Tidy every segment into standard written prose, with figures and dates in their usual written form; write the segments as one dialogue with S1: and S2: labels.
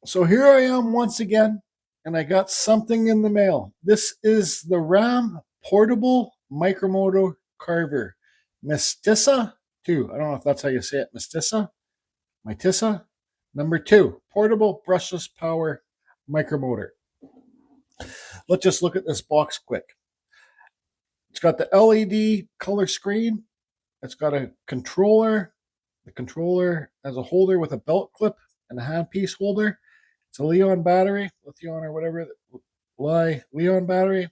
S1: So here I am once again, and I got something in the mail. This is the Ram Portable Micromotor Carver. Mystisa 2. I don't know if that's how you say it. Mystisa? Mystisa? Number 2. Portable brushless power micromotor. Let's just look at this box quick. It's got the LED color screen. It's got a controller. The controller has a holder with a belt clip and a handpiece holder. It's a Leon battery, lithium or whatever, Leon battery,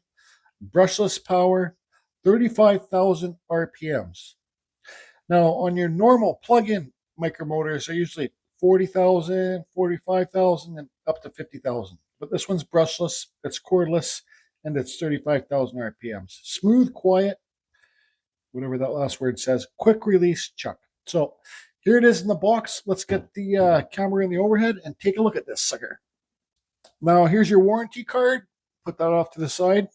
S1: brushless power, 35,000 RPMs. Now, on your normal plug-in micromotors, they're usually 40,000, 45,000, and up to 50,000. But this one's brushless, it's cordless, and it's 35,000 RPMs. Smooth, quiet, whatever that last word says, quick release chuck. So here it is in the box. Let's get the camera in the overhead and take a look at this sucker. Now, here's your warranty card. Put that off to the side.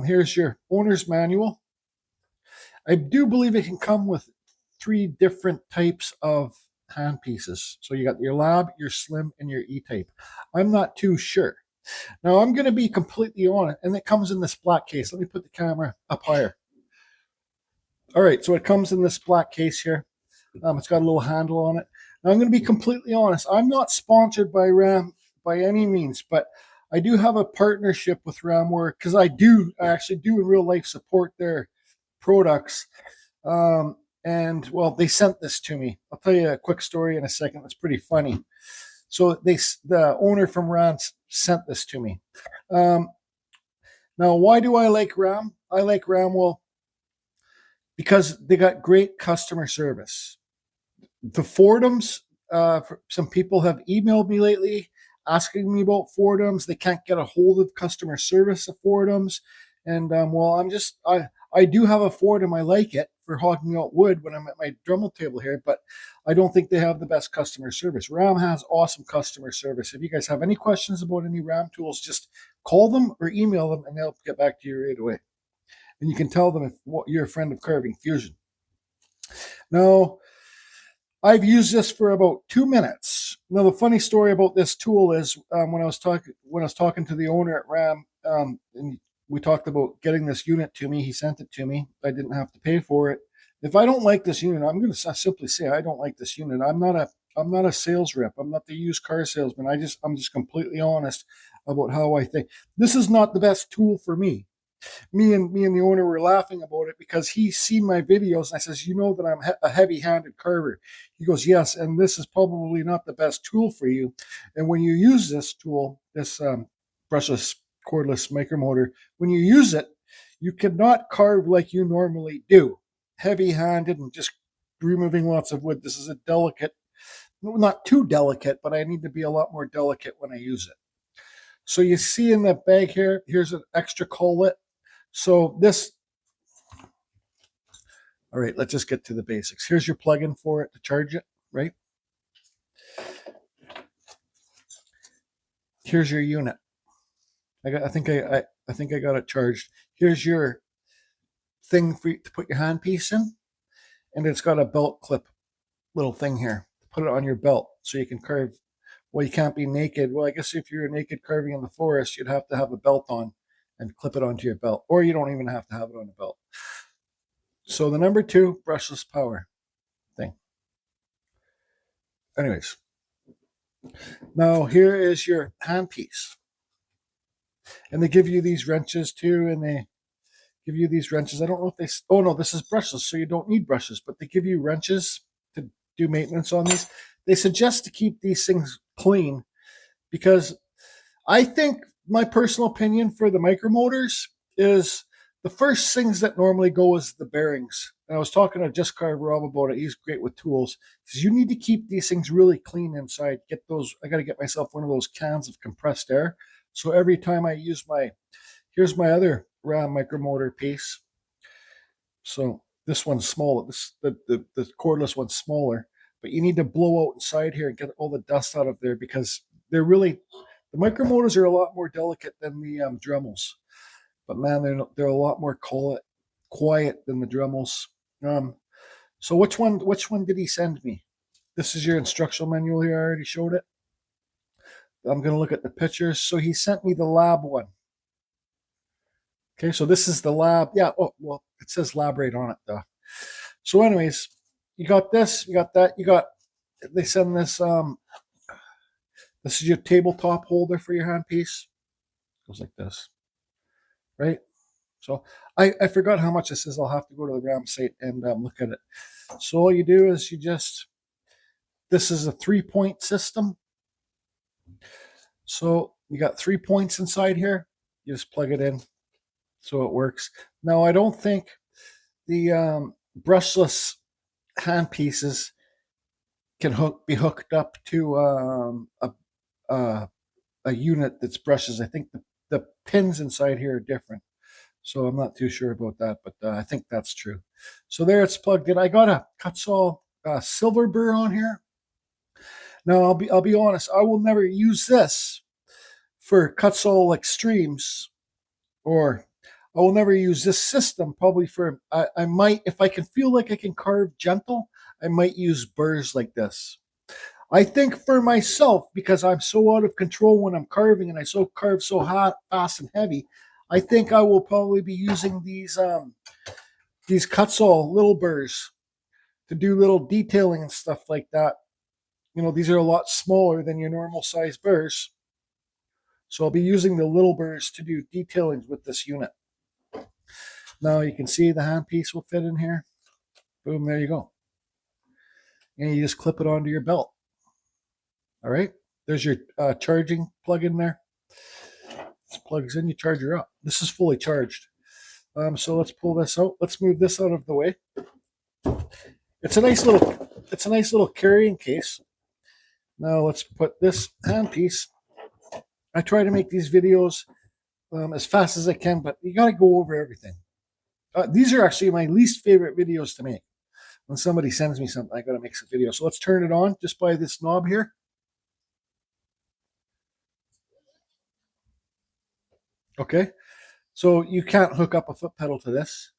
S1: Here's your owner's manual. I do believe it can come with 3 different types of handpieces. So you got your lab, your slim, and your E-type. I'm not too sure. Now, I'm going to be completely honest, and it comes in this black case. Let me put the camera up higher. All right, so it comes in this black case here. It's got a little handle on it. Now, I'm going to be completely honest. I'm not sponsored by Ram by any means, but I do have a partnership with Ram where, because I actually do in real life support their products. And well, they sent this to me. I'll tell you a quick story in a second. It's pretty funny. So the owner from Ram sent this to me. Now, why do I like Ram? I like Ram, well, because they got great customer service. The forums, some people have emailed me lately asking me about forums. They can't get a hold of customer service of forums. And well, I do have a forum. I like it for hogging out wood when I'm at my Dremel table here, but I don't think they have the best customer service. Ram has awesome customer service. If you guys have any questions about any Ram tools, just call them or email them and they'll get back to you right away. And you can tell them if you're a friend of Carving Fusion. Now, I've used this for about 2 minutes. Now, the funny story about this tool is when I was talking to the owner at Ram, and we talked about getting this unit to me. He sent it to me. I didn't have to pay for it. If I don't like this unit, I'm going to simply say I don't like this unit. I'm not a sales rep. I'm not the used car salesman. I'm just completely honest about how I think. This is not the best tool for me. Me and the owner were laughing about it because he's seen my videos and I says, you know that I'm a heavy-handed carver. He goes, yes, and this is probably not the best tool for you. And when you use this tool, this brushless cordless micromotor, when you use it, you cannot carve like you normally do, heavy-handed and just removing lots of wood. This is a delicate, not too delicate, but I need to be a lot more delicate when I use it. So you see in the bag here, here's an extra collet. So this, all right, let's just get to the basics. Here's your plug-in for it to charge it, right? Here's your unit. I think I got it charged. Here's your thing for you to put your handpiece in, and it's got a belt clip little thing here. Put it on your belt so you can carve. Well, you can't be naked. Well, I guess if you're naked carving in the forest, you'd have to have a belt on and clip it onto your belt, or you don't even have to have it on a belt. So the number 2 brushless power thing. Anyways, now here is your handpiece. And they give you these wrenches too, and they give you these wrenches. I don't know if they, oh no, this is brushless, so you don't need brushes, but they give you wrenches to do maintenance on these. They suggest to keep these things clean because I think my personal opinion for the micromotors is the first things that normally go is the bearings. And I was talking to Just Carver Rob about it. He's great with tools. He says, you need to keep these things really clean inside. Get those, I got to get myself one of those cans of compressed air. So every time I use here's my other Ram micromotor piece. So this one's smaller. The cordless one's smaller, but you need to blow out inside here and get all the dust out of there because they're really, the micromotors are a lot more delicate than the Dremels, but man, they're a lot more quiet than the Dremels. So which one did he send me? This is your instructional manual here. I already showed it. I'm going to look at the pictures. So he sent me the lab one. Okay, so this is the lab. Yeah, oh, well, it says lab right on it, though. So anyways, you got this, you got that, they send this, this is your tabletop holder for your handpiece. Goes like this, right? So I forgot how much this is. I'll have to go to the Ram site and look at it. So all you do is this is a 3-point system. So you got 3 points inside here. You just plug it in so it works. Now, I don't think the brushless handpieces can be hooked up to a unit that's brushes. I think the pins inside here are different. So I'm not too sure about that, but I think that's true. So there it's plugged in. I got a Kutzall silver burr on here. Now I'll be honest, I will never use this for Kutzall Extremes, or I will never use this system probably for, I might, if I can feel like I can carve gentle, I might use burrs like this. I think for myself, because I'm so out of control when I'm carving and I carve so hot, fast and heavy, I think I will probably be using these Kutzall little burrs to do little detailing and stuff like that. You know, these are a lot smaller than your normal size burrs. So I'll be using the little burrs to do detailing with this unit. Now you can see the handpiece will fit in here. Boom, there you go. And you just clip it onto your belt. All right, there's your charging plug in there. This plugs in, you charge her up. This is fully charged. So let's pull this out. Let's move this out of the way. It's a nice little carrying case. Now let's put this handpiece. I try to make these videos as fast as I can, but you got to go over everything. These are actually my least favorite videos to make. When somebody sends me something, I got to make some video. So let's turn it on just by this knob here. Okay, so you can't hook up a foot pedal to this.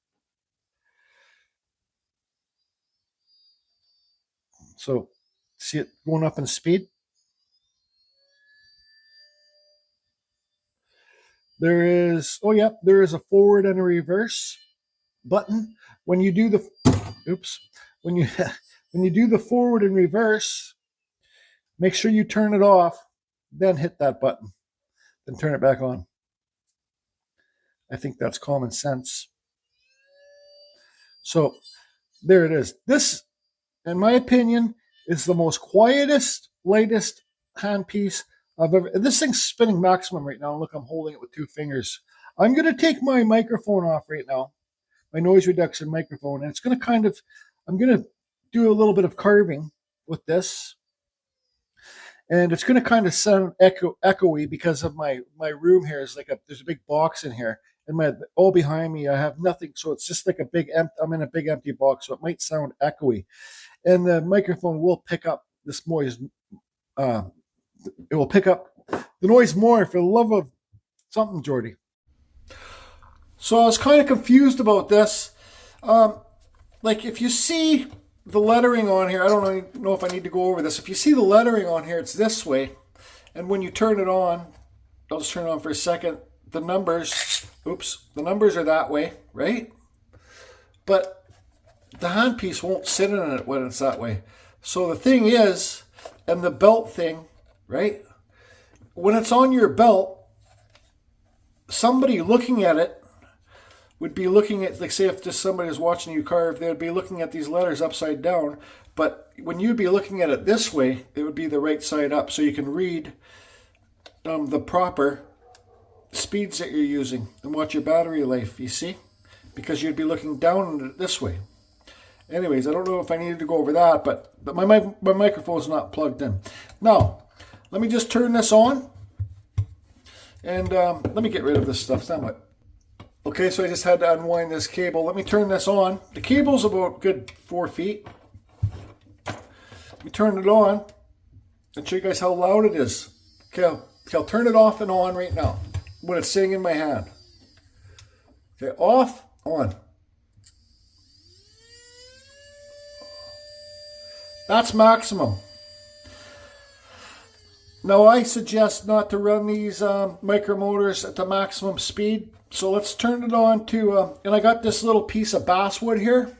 S1: So see it going up in speed? There is, oh yeah, there is a forward and a reverse button. When you do the, when you do the forward and reverse, make sure you turn it off, then hit that button, then turn it back on. I think that's common sense. So there it is. This, in my opinion, is the most quietest, lightest handpiece I've ever. This thing's spinning maximum right now. Look, I'm holding it with 2 fingers. I'm going to take my microphone off right now, my noise reduction microphone, and it's going to kind of, I'm going to do a little bit of carving with this. And it's going to kind of sound echoey because of my room here is like there's a big box in here. And all behind me, I have nothing. So it's just like I'm in a big empty box. So it might sound echoey. And the microphone will pick up this noise. It will pick up the noise more, for the love of something, Jordy. So I was kind of confused about this. Like if you see the lettering on here, I don't know if I need to go over this. If you see the lettering on here, it's this way. And when you turn it on, I'll just turn it on for a second. The numbers, the numbers are that way, right? But the handpiece won't sit in it when it's that way. So the thing is, and the belt thing, right? When it's on your belt, somebody looking at it would be looking at, like, say if just somebody is watching you carve, they'd be looking at these letters upside down. But when you'd be looking at it this way, it would be the right side up, so you can read the proper speeds that you're using and watch your battery life, you see? Because you'd be looking down at it this way. Anyways, I don't know if I needed to go over that, but my microphone's not plugged in. Now, let me just turn this on, and let me get rid of this stuff. Okay, so I just had to unwind this cable. Let me turn this on. The cable's about good 4 feet. Let me turn it on and show you guys how loud it is. Okay, I'll turn it off and on right now when it's sitting in my hand. Okay, off, on. That's maximum. Now I suggest not to run these micromotors at the maximum speed. So let's turn it on to, and I got this little piece of basswood here.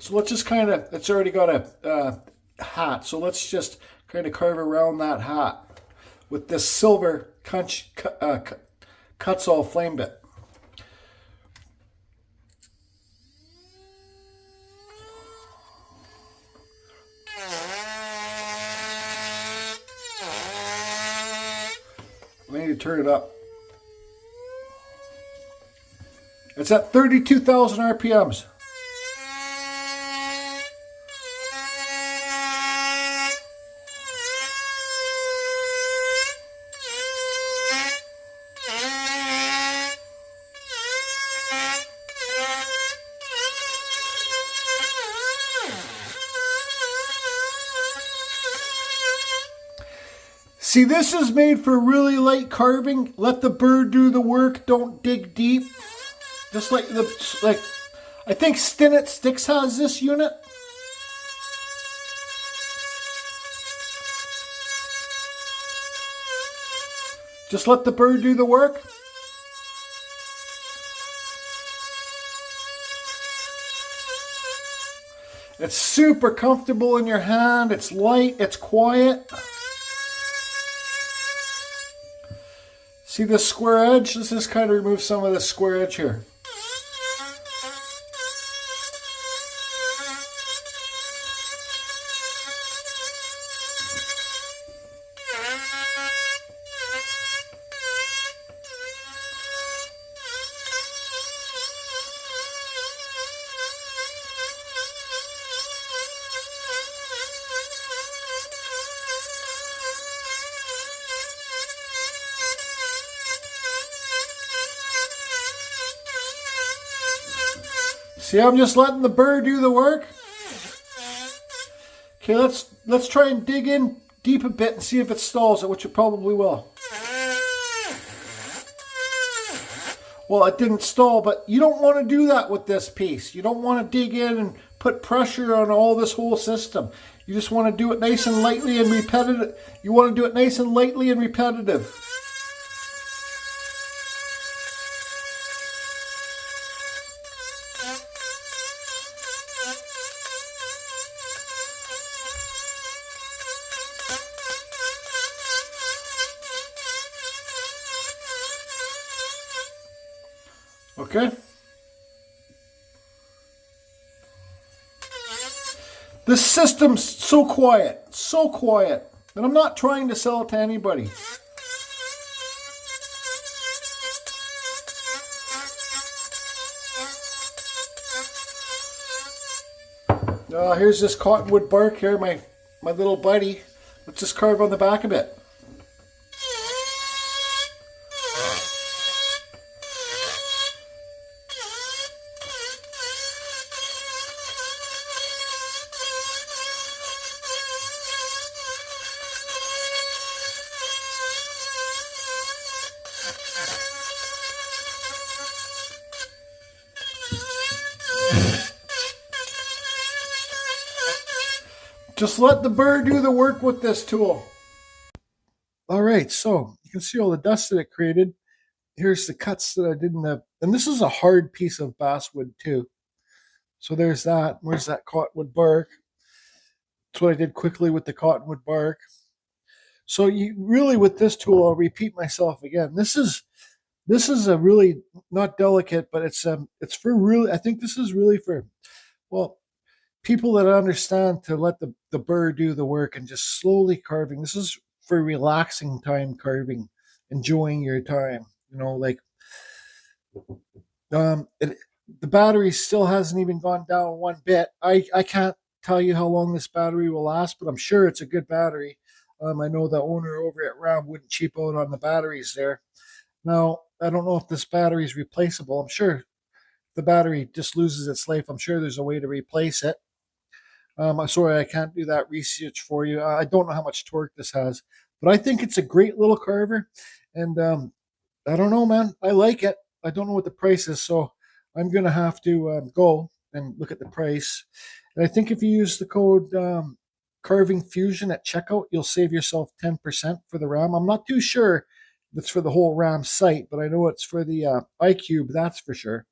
S1: So let's just kind of, it's already got a hat. So let's just kind of carve around that hat with this silver cuts all flame bit. I need to turn it up. It's at 32,000 RPMs. See, this is made for really light carving. Let the bird do the work. Don't dig deep. Just like I think Stinnett Sticks has this unit. Just let the bird do the work. It's super comfortable in your hand. It's light. It's quiet. See this square edge? Let's just kind of remove some of this square edge here. See, I'm just letting the bird do the work. Okay, let's try and dig in deep a bit and see if it stalls it, which it probably will. Well, it didn't stall, but you don't want to do that with this piece. You don't want to dig in and put pressure on all this whole system. You just want to do it nice and lightly and repetitive. You want to do it nice and lightly and repetitive. Okay. This system's so quiet, and I'm not trying to sell it to anybody. Here's this cottonwood bark here, my little buddy. Let's just carve on the back of it. Just let the bird do the work with this tool. All right, so you can see all the dust that it created. Here's the cuts that I did in the, and this is a hard piece of basswood too. So there's that. Where's that cottonwood bark? That's what I did quickly with the cottonwood bark. So you really, with this tool, I'll repeat myself again. This is a really not delicate, but it's for really. I think this is really for, well, people that understand to let the bird do the work and just slowly carving. This is for relaxing time carving, enjoying your time. You know, like the battery still hasn't even gone down one bit. I can't tell you how long this battery will last, but I'm sure it's a good battery. I know the owner over at Ram wouldn't cheap out on the batteries there. Now, I don't know if this battery is replaceable. I'm sure if the battery just loses its life, I'm sure there's a way to replace it. I'm sorry, I can't do that research for you. I don't know how much torque this has, but I think it's a great little carver. And I don't know, man. I like it. I don't know what the price is, so I'm going to have to go and look at the price. And I think if you use the code Carving Fusion at checkout, you'll save yourself 10% for the Ram. I'm not too sure that's for the whole Ram site, but I know it's for the iCube, that's for sure.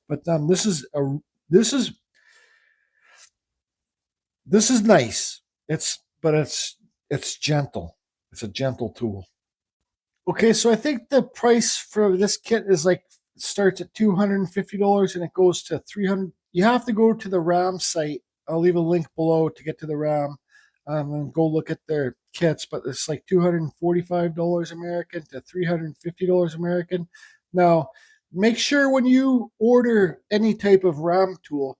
S1: But this is this is nice. It's gentle. It's a gentle tool. Okay, so I think the price for this kit is like starts at $250 and it goes to 300. You have to go to the Ram site. I'll leave a link below to get to the Ram and go look at their kits, but it's like $245 American to $350 American. Now, make sure when you order any type of Ram tool,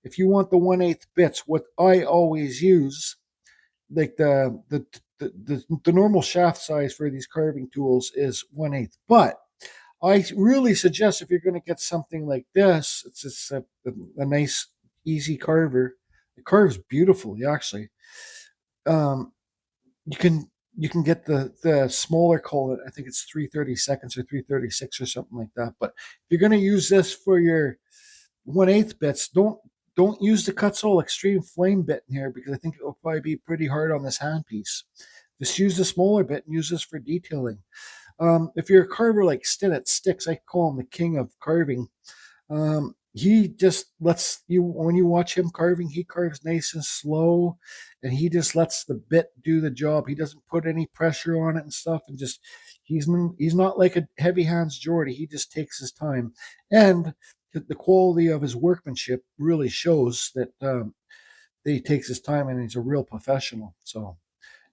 S1: if you want the 1/8 bits, what I always use, like the normal shaft size for these carving tools is 1/8. But I really suggest if you're going to get something like this, it's just a nice, easy carver. It carves beautifully, actually. Um, you can get the smaller collet. I think it's 3/32 or 3/36 or something like that. But if you're going to use this for your 1/8 bits, don't use the Kutzall Extreme Flame bit in here because I think it will probably be pretty hard on this handpiece. Just use the smaller bit and use this for detailing. If you're a carver like Stinnett Sticks, I call him the king of carving. He just lets you, when you watch him carving, he carves nice and slow, and he just lets the bit do the job. He doesn't put any pressure on it and stuff, and just he's not like a heavy hands Geordie. He just takes his time, and the quality of his workmanship really shows that he takes his time and he's a real professional. So,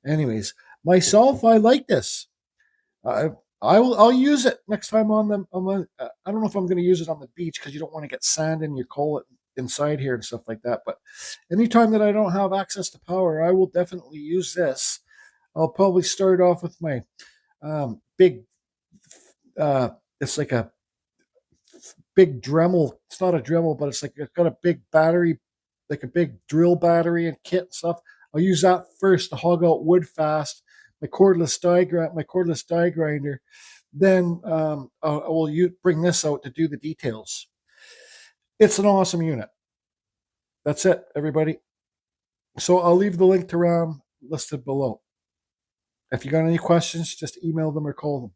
S1: anyways, myself, I like this. I'll use it next time on the. I don't know if I'm going to use it on the beach because you don't want to get sand in your collet inside here and stuff like that. But anytime that I don't have access to power, I will definitely use this. I'll probably start off with my big. It's like a big Dremel. It's not a Dremel, but it's got a big battery, like a big drill battery and kit and stuff. I'll use that first to hog out wood fast. My cordless die grinder. Then I will bring this out to do the details. It's an awesome unit. That's it, everybody. So I'll leave the link to Ram listed below. If you got any questions, just email them or call them.